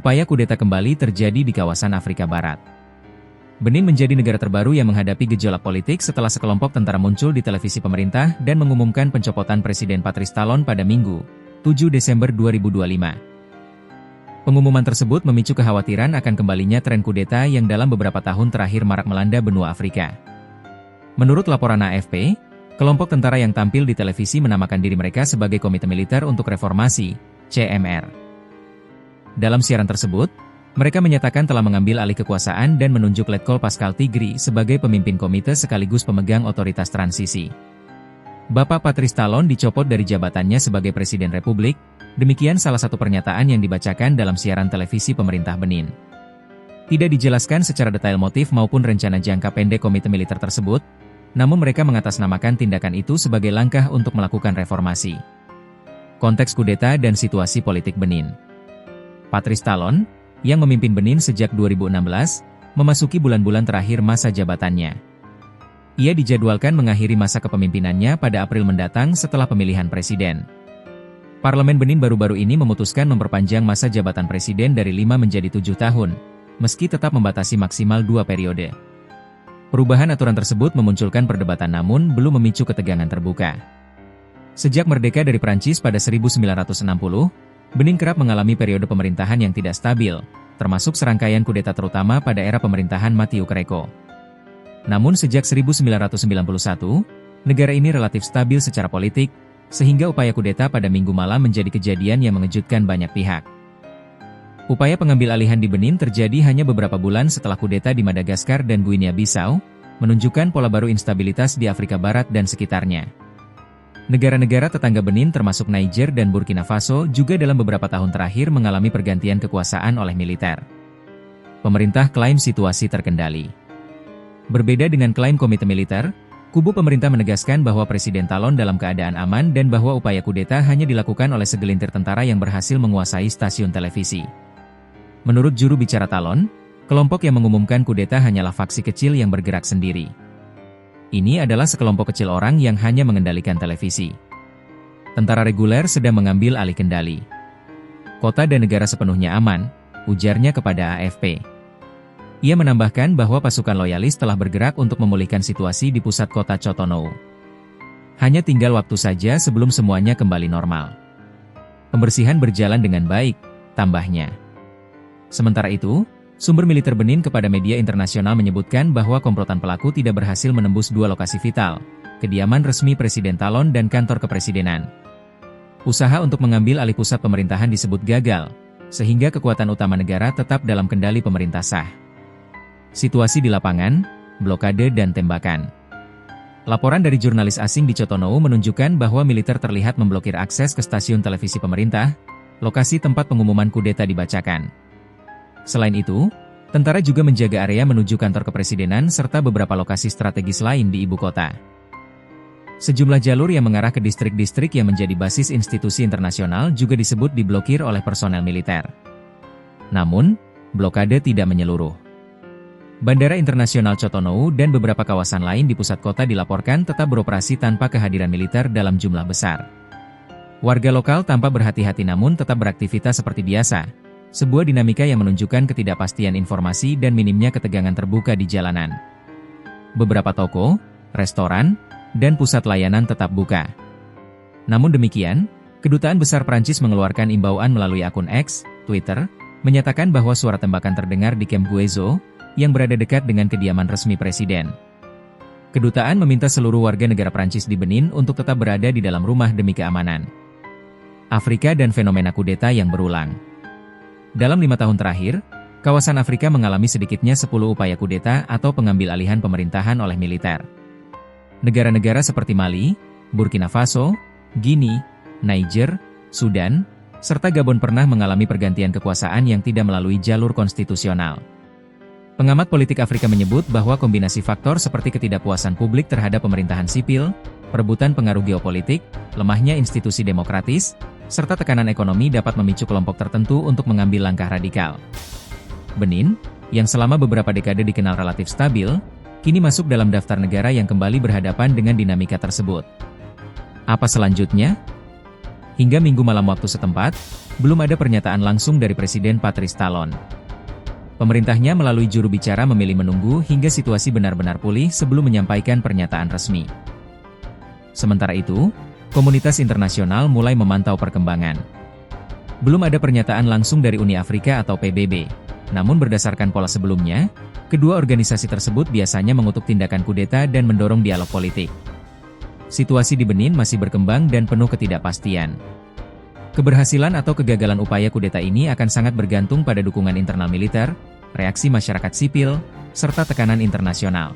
Upaya kudeta kembali terjadi di kawasan Afrika Barat. Benin menjadi negara terbaru yang menghadapi gejolak politik setelah sekelompok tentara muncul di televisi pemerintah dan mengumumkan pencopotan Presiden Patrice Talon pada Minggu, 7 Desember 2025. Pengumuman tersebut memicu kekhawatiran akan kembalinya tren kudeta yang dalam beberapa tahun terakhir marak melanda benua Afrika. Menurut laporan AFP, kelompok tentara yang tampil di televisi menamakan diri mereka sebagai Komite Militer untuk Reformasi, CMR. Dalam siaran tersebut, mereka menyatakan telah mengambil alih kekuasaan dan menunjuk Letkol Pascal Tigri sebagai pemimpin komite sekaligus pemegang otoritas transisi. Bapak Patrice Talon dicopot dari jabatannya sebagai Presiden Republik, demikian salah satu pernyataan yang dibacakan dalam siaran televisi pemerintah Benin. Tidak dijelaskan secara detail motif maupun rencana jangka pendek komite militer tersebut, namun mereka mengatasnamakan tindakan itu sebagai langkah untuk melakukan reformasi. Konteks kudeta dan situasi politik Benin. Patrice Talon, yang memimpin Benin sejak 2016, memasuki bulan-bulan terakhir masa jabatannya. Ia dijadwalkan mengakhiri masa kepemimpinannya pada April mendatang setelah pemilihan presiden. Parlemen Benin baru-baru ini memutuskan memperpanjang masa jabatan presiden dari 5 menjadi 7 tahun, meski tetap membatasi maksimal 2 periode. Perubahan aturan tersebut memunculkan perdebatan namun belum memicu ketegangan terbuka. Sejak merdeka dari Prancis pada 1960, Benin kerap mengalami periode pemerintahan yang tidak stabil, termasuk serangkaian kudeta terutama pada era pemerintahan Mathieu Kreko. Namun sejak 1991, negara ini relatif stabil secara politik, sehingga upaya kudeta pada Minggu malam menjadi kejadian yang mengejutkan banyak pihak. Upaya pengambil alihan di Benin terjadi hanya beberapa bulan setelah kudeta di Madagaskar dan Guinea-Bissau, menunjukkan pola baru instabilitas di Afrika Barat dan sekitarnya. Negara-negara tetangga Benin termasuk Niger dan Burkina Faso juga dalam beberapa tahun terakhir mengalami pergantian kekuasaan oleh militer. Pemerintah klaim situasi terkendali. Berbeda dengan klaim komite militer, kubu pemerintah menegaskan bahwa Presiden Talon dalam keadaan aman dan bahwa upaya kudeta hanya dilakukan oleh segelintir tentara yang berhasil menguasai stasiun televisi. Menurut juru bicara Talon, kelompok yang mengumumkan kudeta hanyalah faksi kecil yang bergerak sendiri. Ini adalah sekelompok kecil orang yang hanya mengendalikan televisi. Tentara reguler sedang mengambil alih kendali. Kota dan negara sepenuhnya aman, ujarnya kepada AFP. Ia menambahkan bahwa pasukan loyalis telah bergerak untuk memulihkan situasi di pusat kota Cotonou. Hanya tinggal waktu saja sebelum semuanya kembali normal. Pembersihan berjalan dengan baik, tambahnya. Sementara itu, sumber militer Benin kepada media internasional menyebutkan bahwa komplotan pelaku tidak berhasil menembus 2 lokasi vital, kediaman resmi Presiden Talon dan kantor kepresidenan. Usaha untuk mengambil alih pusat pemerintahan disebut gagal, sehingga kekuatan utama negara tetap dalam kendali pemerintah sah. Situasi di lapangan, blokade dan tembakan. Laporan dari jurnalis asing di Cotonou menunjukkan bahwa militer terlihat memblokir akses ke stasiun televisi pemerintah, lokasi tempat pengumuman kudeta dibacakan. Selain itu, tentara juga menjaga area menuju kantor kepresidenan serta beberapa lokasi strategis lain di ibu kota. Sejumlah jalur yang mengarah ke distrik-distrik yang menjadi basis institusi internasional juga disebut diblokir oleh personel militer. Namun, blokade tidak menyeluruh. Bandara Internasional Cotonou dan beberapa kawasan lain di pusat kota dilaporkan tetap beroperasi tanpa kehadiran militer dalam jumlah besar. Warga lokal tampak berhati-hati namun tetap beraktivitas seperti biasa. Sebuah dinamika yang menunjukkan ketidakpastian informasi dan minimnya ketegangan terbuka di jalanan. Beberapa toko, restoran, dan pusat layanan tetap buka. Namun demikian, Kedutaan Besar Prancis mengeluarkan imbauan melalui akun X, Twitter, menyatakan bahwa suara tembakan terdengar di Camp Guezo, yang berada dekat dengan kediaman resmi Presiden. Kedutaan meminta seluruh warga negara Prancis di Benin untuk tetap berada di dalam rumah demi keamanan. Afrika dan fenomena kudeta yang berulang. Dalam 5 tahun terakhir, kawasan Afrika mengalami sedikitnya 10 upaya kudeta atau pengambil alihan pemerintahan oleh militer. Negara-negara seperti Mali, Burkina Faso, Guinea, Niger, Sudan, serta Gabon pernah mengalami pergantian kekuasaan yang tidak melalui jalur konstitusional. Pengamat politik Afrika menyebut bahwa kombinasi faktor seperti ketidakpuasan publik terhadap pemerintahan sipil, perebutan pengaruh geopolitik, lemahnya institusi demokratis, serta tekanan ekonomi dapat memicu kelompok tertentu untuk mengambil langkah radikal. Benin, yang selama beberapa dekade dikenal relatif stabil, kini masuk dalam daftar negara yang kembali berhadapan dengan dinamika tersebut. Apa selanjutnya? Hingga Minggu malam waktu setempat, belum ada pernyataan langsung dari Presiden Patrice Talon. Pemerintahnya melalui juru bicara memilih menunggu hingga situasi benar-benar pulih sebelum menyampaikan pernyataan resmi. Sementara itu, komunitas internasional mulai memantau perkembangan. Belum ada pernyataan langsung dari Uni Afrika atau PBB, namun berdasarkan pola sebelumnya, kedua organisasi tersebut biasanya mengutuk tindakan kudeta dan mendorong dialog politik. Situasi di Benin masih berkembang dan penuh ketidakpastian. Keberhasilan atau kegagalan upaya kudeta ini akan sangat bergantung pada dukungan internal militer, reaksi masyarakat sipil, serta tekanan internasional.